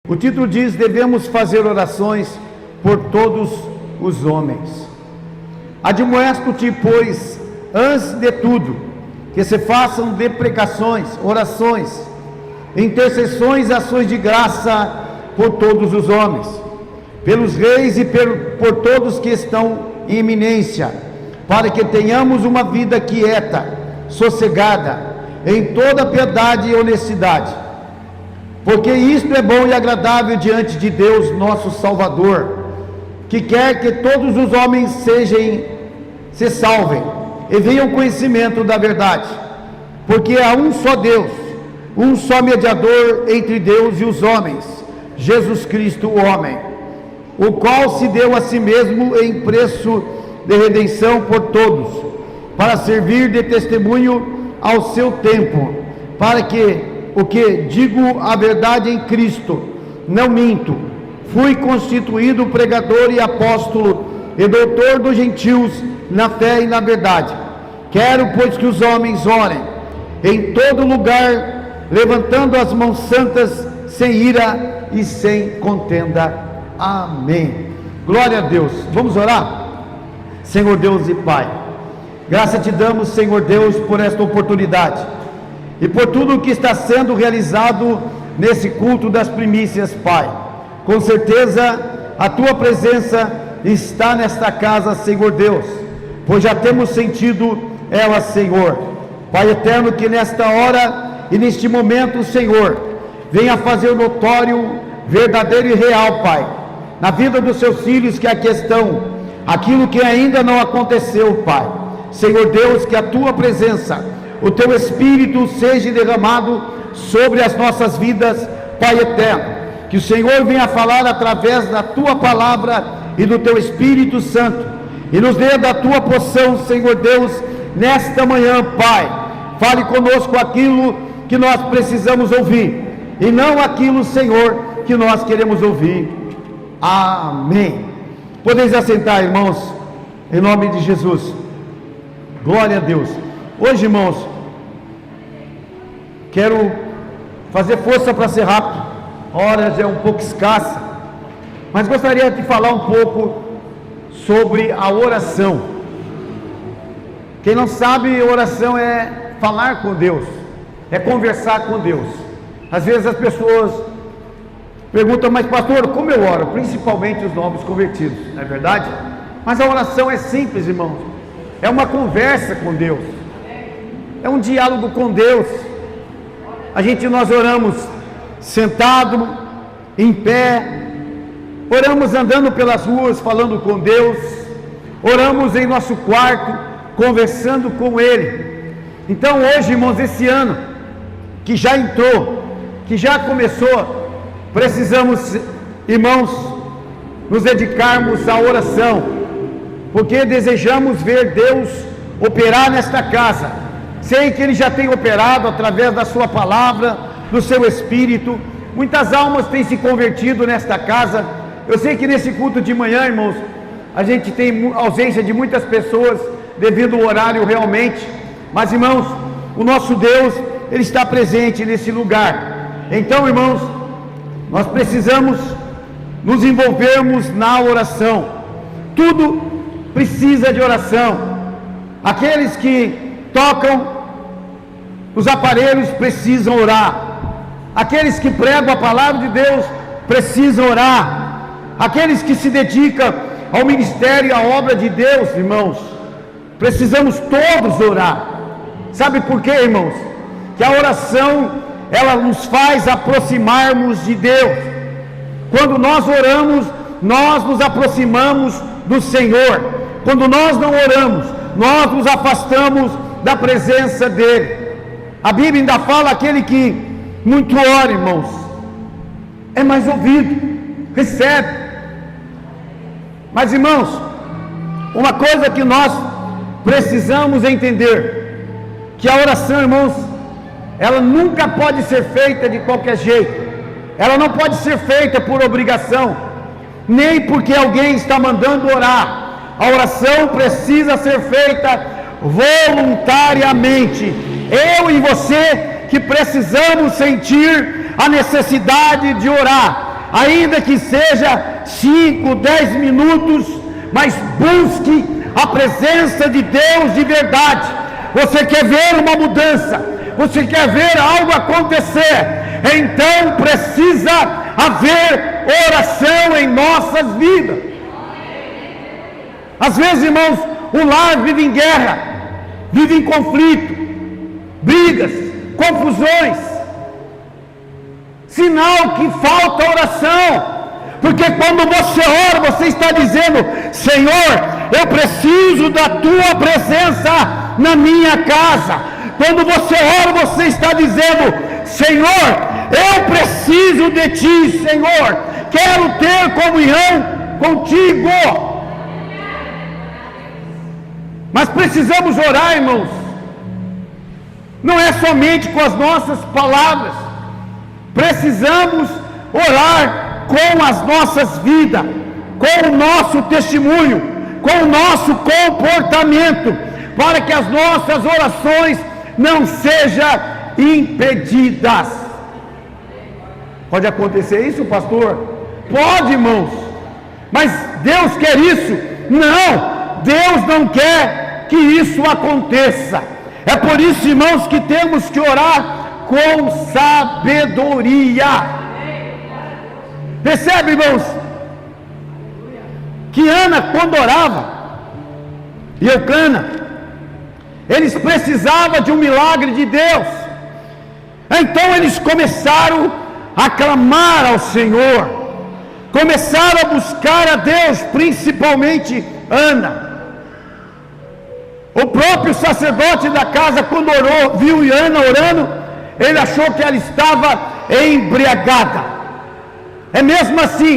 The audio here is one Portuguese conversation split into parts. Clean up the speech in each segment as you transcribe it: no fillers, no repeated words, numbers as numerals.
O título diz: devemos fazer orações por todos os homens. Admoesto-te, pois, antes de tudo, que se façam deprecações, orações, intercessões, ações de graça por todos os homens, pelos reis e por todos que estão em eminência, para que tenhamos uma vida quieta, sossegada, em toda piedade e honestidade. Porque isto é bom e agradável diante de Deus nosso Salvador, que quer que todos os homens se salvem e venham ao conhecimento da verdade. Porque há um só Deus, um só mediador entre Deus e os homens, Jesus Cristo o homem, o qual se deu a si mesmo em preço de redenção por todos, para servir de testemunho ao seu tempo, para que o que digo a verdade em Cristo, não minto. Fui constituído pregador e apóstolo e doutor dos gentios na fé e na verdade. Quero, pois, que os homens orem em todo lugar, levantando as mãos santas, sem ira e sem contenda. Amém. Glória a Deus. Vamos orar? Senhor Deus e Pai, graça te damos, Senhor Deus, por esta oportunidade e por tudo o que está sendo realizado nesse culto das primícias, Pai. Com certeza a tua presença está nesta casa, Senhor Deus, pois já temos sentido ela, Senhor. Pai eterno, que nesta hora e neste momento, Senhor, venha fazer notório, verdadeiro e real, Pai, na vida dos seus filhos que aqui estão, aquilo que ainda não aconteceu, Pai. Senhor Deus, que a tua presença, o teu Espírito seja derramado sobre as nossas vidas, Pai eterno. Que o Senhor venha falar através da tua palavra e do teu Espírito Santo, e nos dê da tua porção, Senhor Deus, nesta manhã, Pai. Fale conosco aquilo que nós precisamos ouvir, e não aquilo, Senhor, que nós queremos ouvir. Amém. Podeis assentar, irmãos, em nome de Jesus. Glória a Deus. Hoje, irmãos, quero fazer força para ser rápido, a hora já é um pouco escassa, mas gostaria de falar um pouco sobre a oração. Quem não sabe, oração é falar com Deus, é conversar com Deus. Às vezes as pessoas perguntam: mas pastor, como eu oro? Principalmente os novos convertidos, não é verdade? Mas a oração é simples, irmãos, é uma conversa com Deus, é um diálogo com Deus. Nós oramos sentado, em pé, oramos andando pelas ruas falando com Deus, oramos em nosso quarto conversando com Ele. Então hoje, irmãos, esse ano que já entrou, que já começou, precisamos, irmãos, nos dedicarmos à oração, porque desejamos ver Deus operar nesta casa. Sei que Ele já tem operado através da sua palavra, do seu Espírito. Muitas almas têm se convertido nesta casa. Eu sei que nesse culto de manhã, irmãos, a gente tem ausência de muitas pessoas devido ao horário realmente, mas, irmãos, o nosso Deus, Ele está presente nesse lugar. Então, irmãos, nós precisamos nos envolvermos na oração. Tudo precisa de oração. Aqueles que tocam os aparelhos precisam orar, aqueles que pregam a palavra de Deus precisam orar, aqueles que se dedicam ao ministério e à obra de Deus, irmãos, precisamos todos orar. Sabe por quê, irmãos? Que a oração, ela nos faz aproximarmos de Deus. Quando nós oramos, nós nos aproximamos do Senhor. Quando nós não oramos, nós nos afastamos da presença dEle. A Bíblia ainda fala: aquele que muito ora, irmãos, é mais ouvido, recebe. Mas, irmãos, uma coisa que nós precisamos entender, que a oração, irmãos, ela nunca pode ser feita de qualquer jeito, ela não pode ser feita por obrigação, nem porque alguém está mandando orar. A oração precisa ser feita voluntariamente. Eu e você que precisamos sentir a necessidade de orar, ainda que seja 5, 10 minutos, mas busque a presença de Deus de verdade. Você quer ver uma mudança, você quer ver algo acontecer, então precisa haver oração em nossas vidas. Às vezes, irmãos, o lar vive em guerra, vive em conflito, brigas, confusões, sinal que falta oração, porque quando você ora, você está dizendo: Senhor, eu preciso da tua presença na minha casa. Quando você ora, você está dizendo: Senhor, eu preciso de ti, Senhor, quero ter comunhão contigo. Mas precisamos orar, irmãos, não é somente com as nossas palavras, precisamos orar com as nossas vidas, com o nosso testemunho, com o nosso comportamento, para que as nossas orações não sejam impedidas. Pode acontecer isso, pastor? Pode, irmãos, mas Deus quer isso? Não, Deus não quer que isso aconteça. É por isso, irmãos, que temos que orar com sabedoria. Percebe, irmãos, que Ana, quando orava, e Eucana, eles precisavam de um milagre de Deus. Então eles começaram a clamar ao Senhor, começaram a buscar a Deus, principalmente Ana. O próprio sacerdote da casa, quando orou, viu Ana orando, ele achou que ela estava embriagada. É mesmo assim,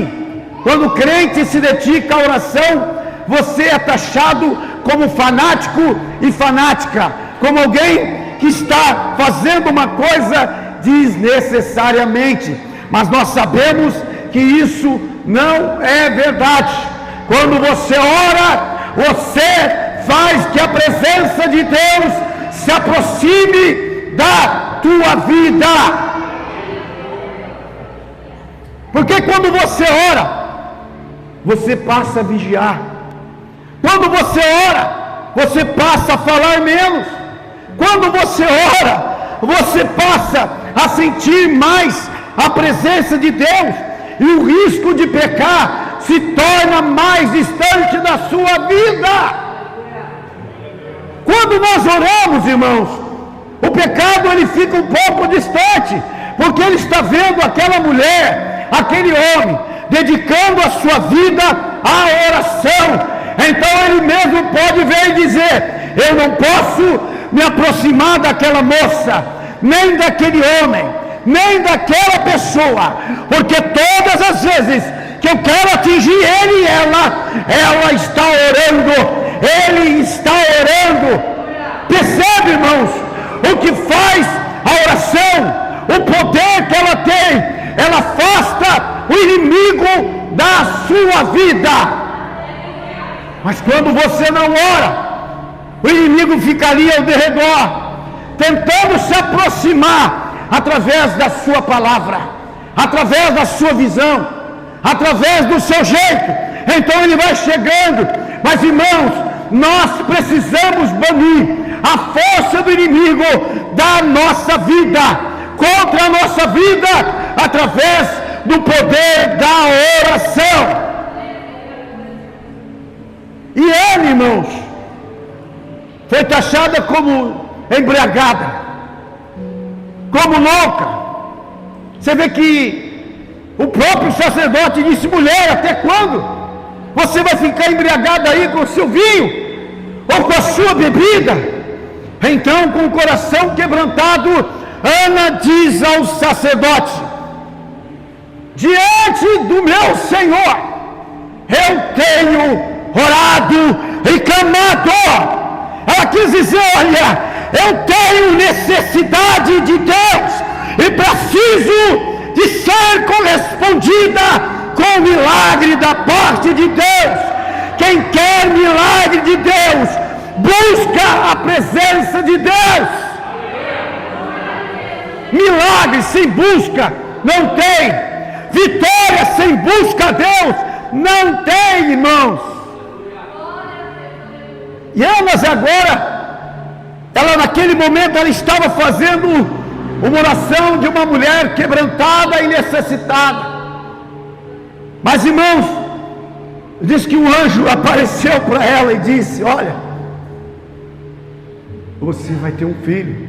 quando o crente se dedica à oração, você é taxado como fanático e fanática, como alguém que está fazendo uma coisa desnecessariamente. Mas nós sabemos que isso não é verdade. Quando você ora, você faz que a presença de Deus se aproxime da tua vida. Porque quando você ora, você passa a vigiar. Quando você ora, você passa a falar menos. Quando você ora, você passa a sentir mais a presença de Deus, e o risco de pecar se torna mais distante da sua vida. Quando nós oramos, irmãos, o pecado ele fica um pouco distante, porque ele está vendo aquela mulher, aquele homem, dedicando a sua vida à oração. Então ele mesmo pode ver e dizer: eu não posso me aproximar daquela moça, nem daquele homem, nem daquela pessoa, porque todas as vezes que eu quero atingir ele e ela está orando, ele está orando. Percebe, irmãos, o que faz a oração, o poder que ela tem? Ela afasta o inimigo da sua vida. Mas quando você não ora, o inimigo fica ali ao redor, tentando se aproximar através da sua palavra, através da sua visão, através do seu jeito. Então ele vai chegando. Mas, irmãos, nós precisamos banir a força do inimigo da nossa vida, contra a nossa vida, através do poder da oração. E ela, irmãos, foi taxada como embriagada, como louca. Você vê que o próprio sacerdote disse: mulher, até quando você vai ficar embriagada aí com o seu vinho, ou com a sua bebida? Então, com o coração quebrantado, Ana diz ao sacerdote: diante do meu Senhor, eu tenho orado e clamado. Ela quis dizer: olha, eu tenho necessidade de Deus e preciso de ser correspondida com o milagre da parte de Deus. Quem quer milagre de Deus, busca a presença de Deus. Milagre sem busca não tem. Vitória sem busca a Deus não tem, irmãos. E Ana agora, ela naquele momento, ela estava fazendo uma oração de uma mulher quebrantada e necessitada. Mas, irmãos, diz que um anjo apareceu para ela e disse: olha, você vai ter um filho.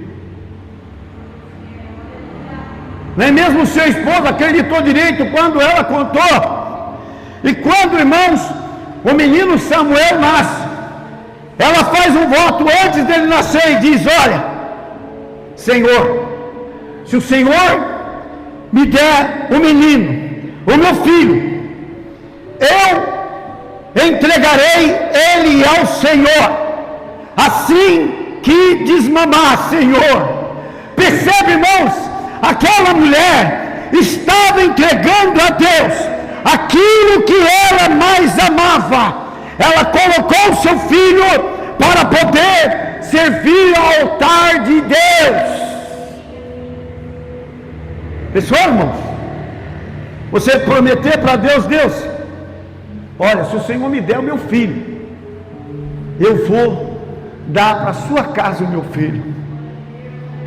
Nem mesmo o seu esposo acreditou direito quando ela contou. E quando, irmãos, o menino Samuel nasce, ela faz um voto antes dele nascer e diz: olha, Senhor, se o Senhor me der o menino, o meu filho, eu entregarei ele ao Senhor, assim que desmamar, Senhor. Percebe, irmãos, aquela mulher estava entregando a Deus aquilo que ela mais amava. Ela colocou seu filho para poder servir ao altar de Deus. Pessoal, irmãos, você prometer para Deus: Deus, olha, se o Senhor me der o meu filho, eu vou dar para a sua casa o meu filho.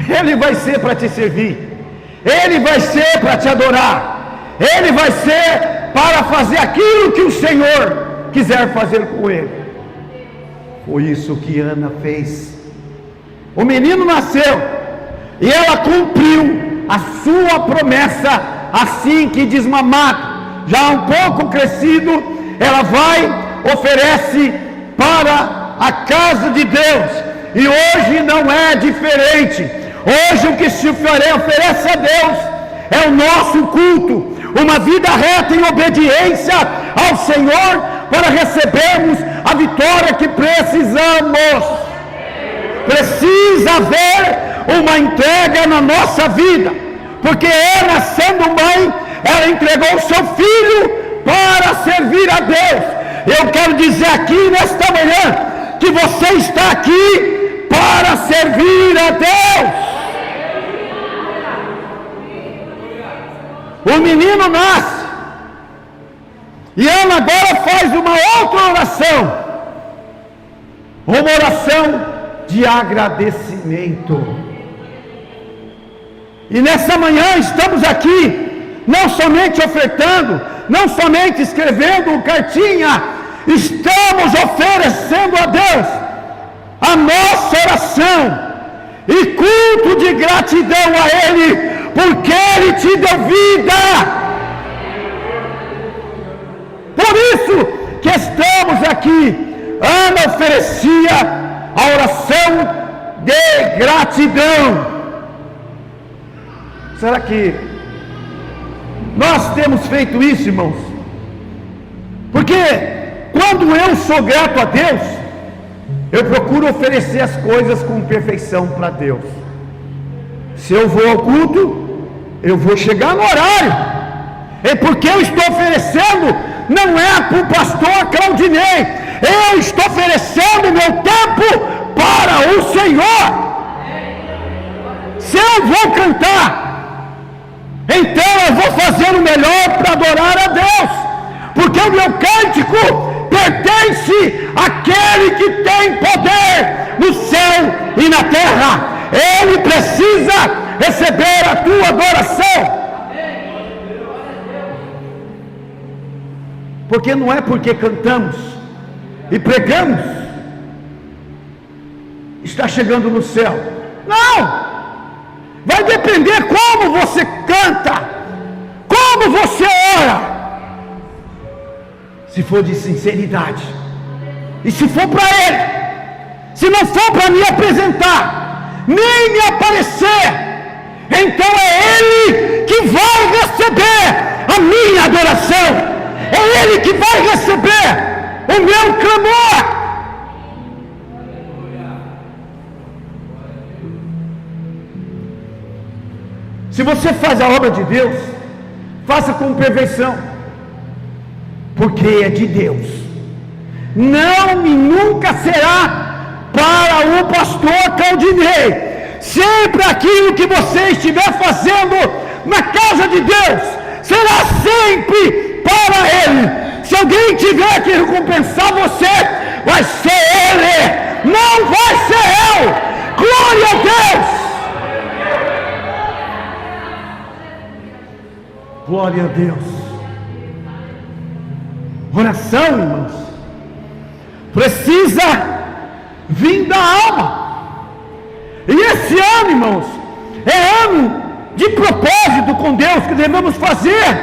Ele vai ser para te servir, ele vai ser para te adorar, ele vai ser para fazer aquilo que o Senhor quiser fazer com ele. Foi isso que Ana fez. O menino nasceu e ela cumpriu a sua promessa. Assim que desmamado, já um pouco crescido, ela vai, oferece para a casa de Deus. E hoje não é diferente. Hoje o que se oferece a Deus é o nosso culto, uma vida reta em obediência ao Senhor, para recebermos a vitória que precisamos. Precisa haver uma entrega na nossa vida, porque ela, sendo mãe, ela entregou o seu filho para servir a Deus. Eu quero dizer aqui nesta manhã que você está aqui para servir a Deus. O menino nasce e ela agora faz uma outra oração, uma oração de agradecimento. E nessa manhã estamos aqui, não somente ofertando, não somente escrevendo cartinha, estamos oferecendo a Deus a nossa oração e culto de gratidão a Ele, porque Ele te deu vida. Por isso que estamos aqui. Ana oferecia a oração de gratidão. Será que nós temos feito isso, irmãos? Porque quando eu sou grato a Deus, eu procuro oferecer as coisas com perfeição para Deus. Se eu vou ao culto, eu vou chegar no horário. É porque eu estou oferecendo, não é para o pastor Claudinei, eu estou oferecendo meu tempo para o Senhor. Se eu vou cantar, então eu vou fazer o melhor para adorar a Deus, porque o meu cântico pertence àquele que tem poder no céu e na terra. Ele precisa receber a tua adoração. Porque não é porque cantamos e pregamos está chegando no céu. Não! Vai depender como você canta, como você ora. Se for de sinceridade, e se for para Ele, se não for para me apresentar, nem me aparecer, então é Ele que vai receber a minha adoração, é Ele que vai receber o meu clamor. Se você faz a obra de Deus, faça com perfeição, porque é de Deus. Não e nunca será para o pastor Claudinei. Sempre aquilo que você estiver fazendo na casa de Deus será sempre para Ele. Se alguém tiver que recompensar você, vai ser Ele, não vai ser eu. Glória a Deus. Glória a Deus. Oração, irmãos, precisa vir da alma. E esse ano, irmãos, é ano de propósito com Deus que devemos fazer.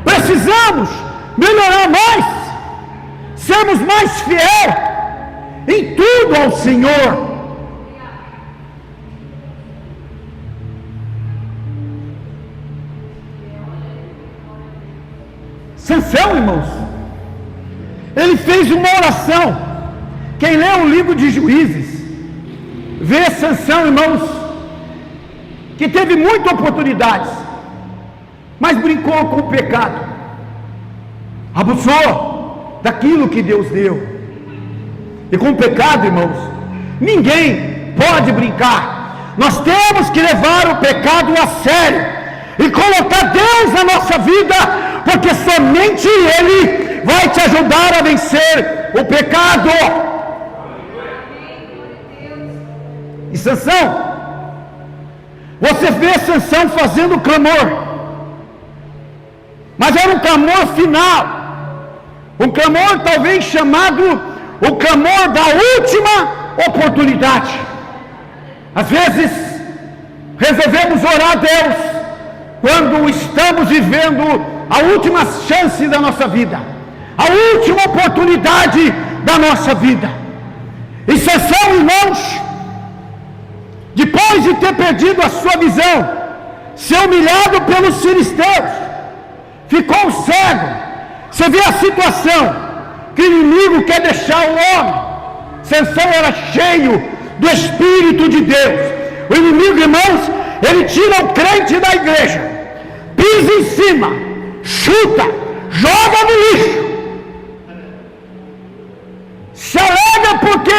Precisamos melhorar mais, sermos mais fiéis em tudo ao Senhor. Sansão, irmãos, ele fez uma oração. Quem lê o livro de Juízes vê Sansão, irmãos, que teve muitas oportunidades, mas brincou com o pecado, abusou daquilo que Deus deu. E com o pecado, irmãos, ninguém pode brincar. Nós temos que levar o pecado a sério e colocar Deus na nossa vida, porque somente Ele vai te ajudar a vencer o pecado. E Sansão, você vê Sansão fazendo clamor, mas era um clamor final, um clamor talvez chamado o clamor da última oportunidade. Às vezes resolvemos orar a Deus quando estamos vivendo a última chance da nossa vida, a última oportunidade da nossa vida. E Sansão, irmãos, depois de ter perdido a sua visão, ser humilhado pelos filisteus, ficou cego. Você vê a situação que o inimigo quer deixar o homem. Sansão era cheio do Espírito de Deus. O inimigo, irmãos, ele tira o crente da igreja, pisa em cima, chuta, joga no lixo, se alega porque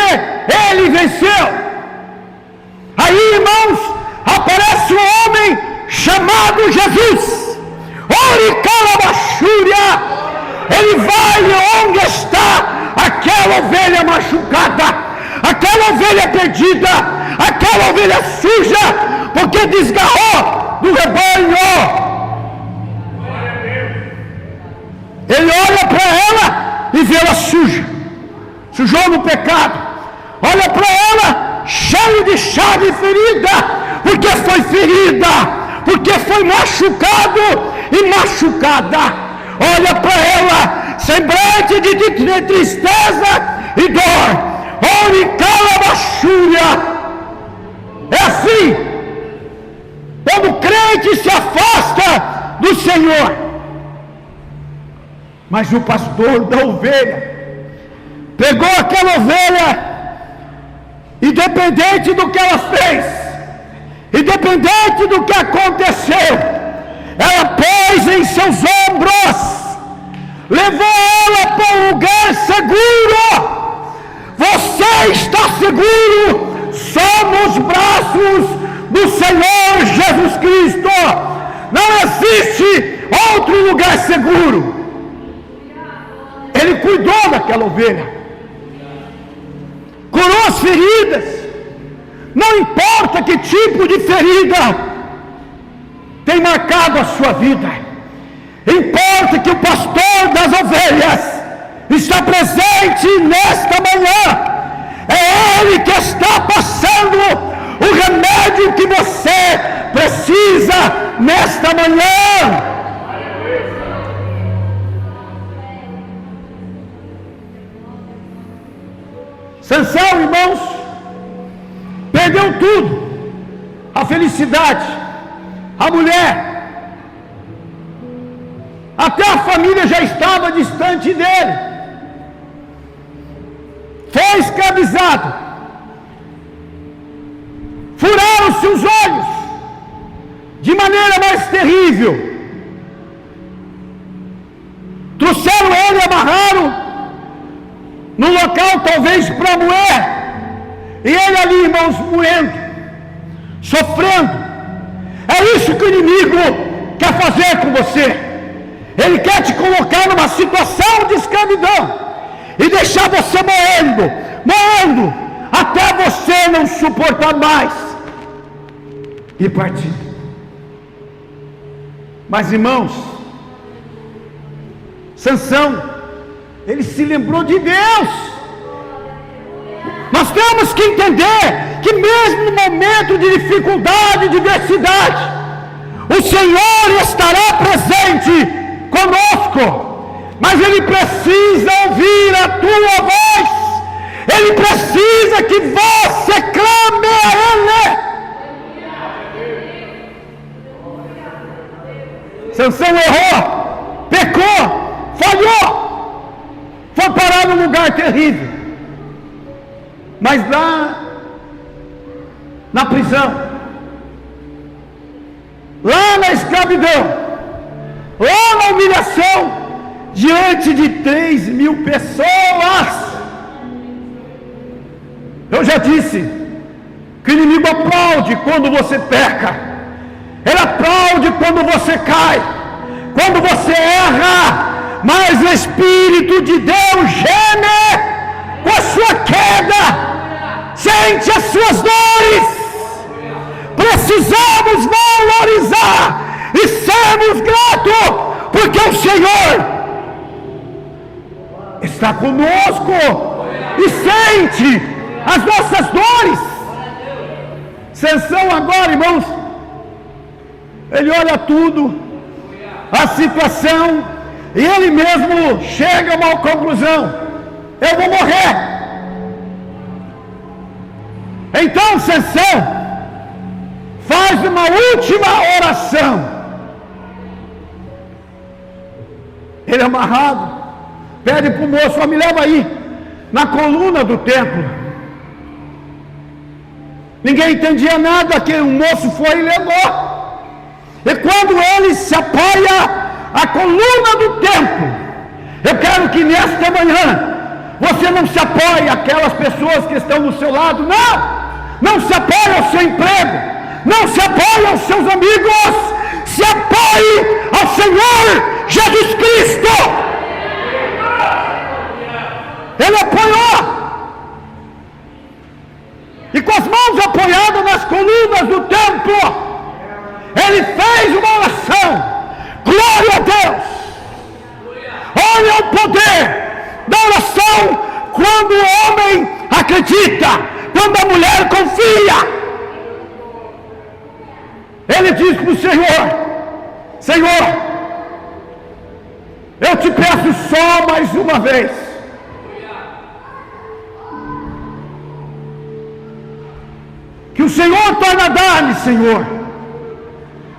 ele venceu. Aí, irmãos, aparece um homem chamado Jesus. Ore calabachúria. Ele vai onde está aquela ovelha machucada, aquela ovelha perdida, aquela ovelha suja, porque desgarrou do rebanho. Ele olha para ela e vê ela suja, sujou no pecado. Olha para ela cheio de chave e ferida, porque foi ferida, porque foi machucado e machucada. Olha para ela, semblante de tristeza e dor. Ore calabachúria. É assim, quando o crente se afasta do Senhor. Mas o pastor da ovelha pegou aquela ovelha, independente do que ela fez, independente do que aconteceu, ela pôs em seus ombros, levou ela para um lugar seguro. Você está seguro só nos braços do Senhor Jesus Cristo. Não existe outro lugar seguro. Ele cuidou daquela ovelha, curou as feridas. Não importa que tipo de ferida tem marcado a sua vida, importa que o pastor das ovelhas está presente nesta manhã. É Ele que está passando o remédio que você precisa nesta manhã. Sansão, irmãos, perdeu tudo: a felicidade, a mulher, até a família já estava distante dele, foi escravizado, furaram-se os olhos de maneira mais terrível, trouxeram ele, amarraram num local talvez para moer, e ele ali, irmãos, moendo, sofrendo. É isso que o inimigo quer fazer com você. Ele quer te colocar numa situação de escravidão e deixar você moendo, até você não suportar mais e partir. Mas, irmãos, Sansão, ele se lembrou de Deus. Nós temos que entender que mesmo no momento de dificuldade e diversidade, o Senhor estará presente conosco, mas Ele precisa ouvir a tua voz, Ele precisa que você clame a Ele. Sansão errou, pecou, falhou, foi parar num lugar terrível, mas lá na prisão, lá na escravidão, lá na humilhação, diante de 3.000 pessoas, eu já disse que o inimigo aplaude quando você peca, ele aplaude quando você cai, quando você erra, mas o Espírito de Deus geme com a sua queda, sente as suas dores. Precisamos valorizar e sermos gratos, porque o Senhor está conosco e sente as nossas dores. Sansão agora, irmãos, ele olha tudo, a situação, e ele mesmo chega a uma conclusão: eu vou morrer. Então Sansão faz uma última oração. Ele amarrado, pede para o moço: me leva aí na coluna do templo. Ninguém entendia nada, que o moço foi e levou. E quando ele se apoia a coluna do templo, eu quero que nesta manhã você não se apoie àquelas pessoas que estão do seu lado, não se apoie ao seu emprego, não se apoie aos seus amigos, se apoie ao Senhor Jesus Cristo. Ele apoiou, e com as mãos apoiadas nas colunas do templo, ele fez uma oração. Glória a Deus! Olha o poder da oração quando o homem acredita, quando a mulher confia. Ele diz para o Senhor: Senhor, eu te peço só mais uma vez, que o Senhor torne a dar-me, Senhor,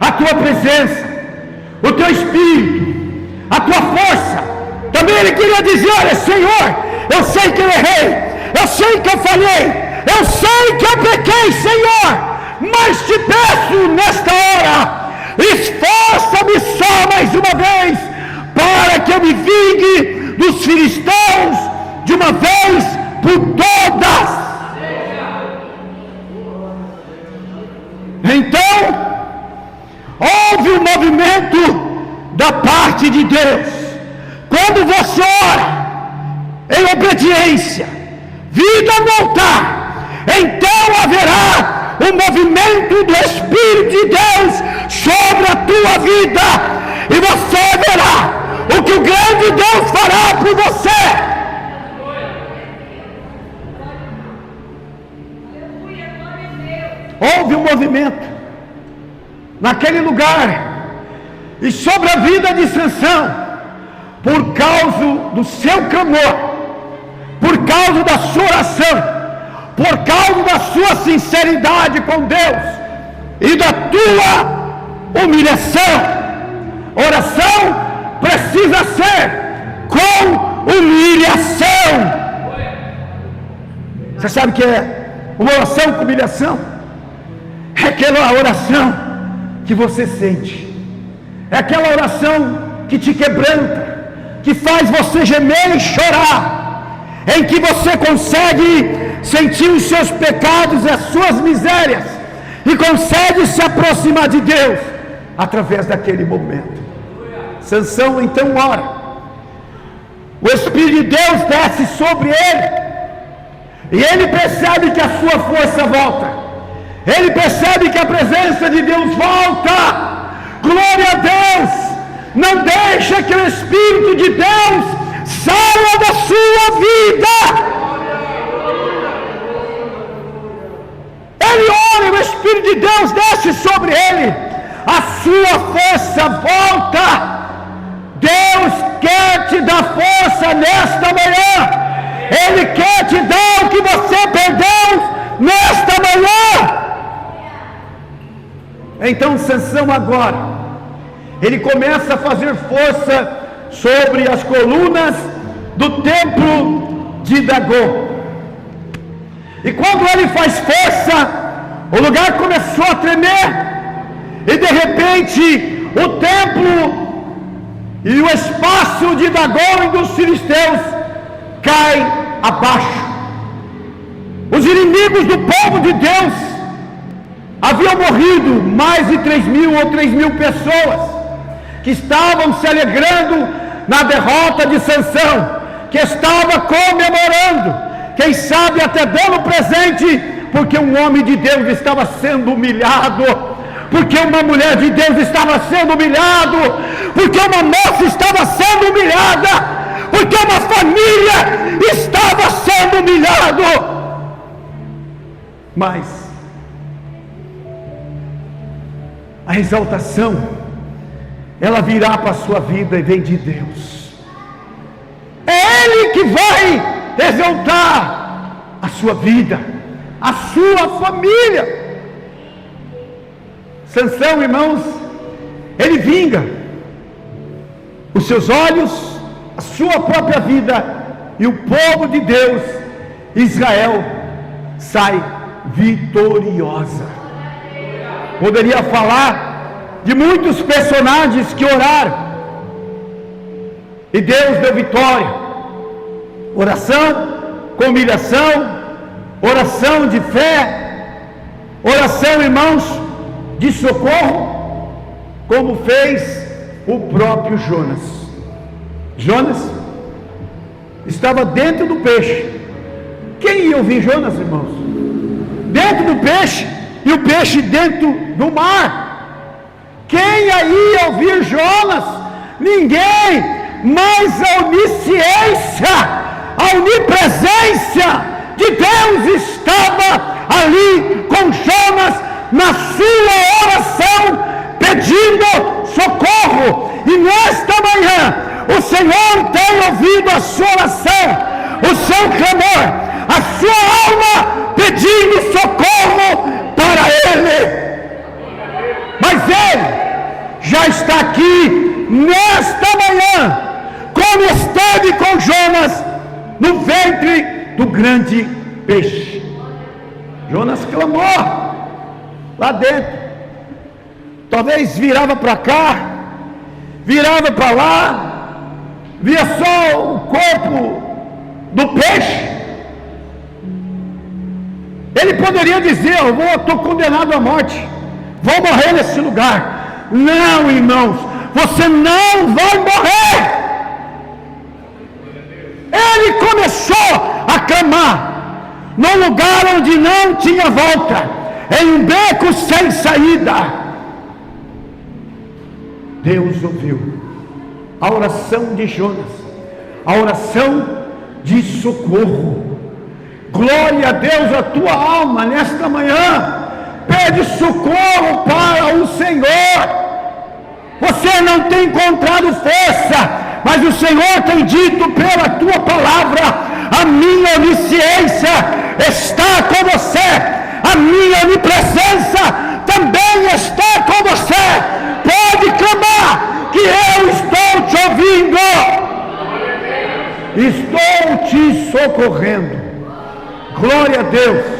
a tua presença, o teu Espírito, a tua força. Também ele queria dizer: olha, Senhor, eu sei que eu errei, eu sei que eu falhei, eu sei que eu pequei, Senhor, mas te peço nesta hora, esforça-me só mais uma vez, para que eu me vingue dos filisteus de uma vez por todas. Então houve um movimento da parte de Deus. Quando você ora em obediência, vida no altar, então haverá um movimento do Espírito de Deus sobre a tua vida, e você verá o que o grande Deus fará por você. Houve um movimento naquele lugar e sobre a vida de Sansão, por causa do seu clamor, por causa da sua oração, por causa da sua sinceridade com Deus e da tua humilhação. Oração precisa ser com humilhação. Você sabe o que é uma oração com humilhação? É aquela oração que você sente, é aquela oração que te quebranta, que faz você gemer e chorar, em que você consegue sentir os seus pecados e as suas misérias, e consegue se aproximar de Deus através daquele momento. Sansão então ora, o Espírito de Deus desce sobre ele, e ele percebe que a sua força volta, ele percebe que a presença de Deus volta. Glória a Deus! Não deixa que o Espírito de Deus saia da sua vida. Ele ora, o Espírito de Deus desce sobre ele, a sua força volta. Deus quer te dar força nesta manhã. Ele quer te dar o que você perdeu nesta manhã. Então Sansão agora, ele começa a fazer força sobre as colunas do templo de Dagom. E quando ele faz força, o lugar começou a tremer, e de repente o templo e o espaço de Dagom e dos filisteus cai abaixo. Os inimigos do povo de Deus haviam morrido mais de 3.000 ou 3.000 pessoas, que estavam se alegrando na derrota de Sansão, que estava comemorando, quem sabe até dando presente, porque um homem de Deus estava sendo humilhado, porque uma mulher de Deus estava sendo humilhado, porque uma moça estava sendo humilhada, porque uma família estava sendo humilhado. Mas a exaltação, ela virá para a sua vida e vem de Deus. É Ele que vai exaltar a sua vida, a sua família. Sansão, irmãos, ele vinga os seus olhos, a sua própria vida, e o povo de Deus, Israel, sai vitoriosa. Poderia falar de muitos personagens que oraram, e Deus deu vitória. Oração com humilhação, oração de fé, oração, irmãos, de socorro, como fez o próprio Jonas. Jonas estava dentro do peixe. Quem ia ouvir Jonas, irmãos? Dentro do peixe, e o peixe dentro do mar. Quem ia ouvir Jonas? Ninguém. Mas a onisciência, a onipresença de Deus estava ali com Jonas, na sua oração, pedindo socorro. E nesta manhã o Senhor tem ouvido a sua oração, o seu clamor, a sua alma pedindo socorro para Ele. Mas Ele já está aqui nesta manhã, como esteve com Jonas no ventre do grande peixe. Jonas clamou lá dentro, talvez virava para cá, virava para lá, via só o corpo do peixe. Ele poderia dizer: eu estou condenado à morte, vou morrer nesse lugar. Não, irmãos, você não vai morrer. Ele começou a clamar num lugar onde não tinha volta, em um beco sem saída. Deus ouviu a oração de Jonas, a oração de socorro. Glória a Deus, a tua alma nesta manhã pede socorro para o Senhor. Você não tem encontrado força, mas o Senhor tem dito pela tua palavra: a minha onisciência está com você, a minha onipresença também está com você. Pode clamar, que eu estou te ouvindo, estou te socorrendo. Glória a Deus.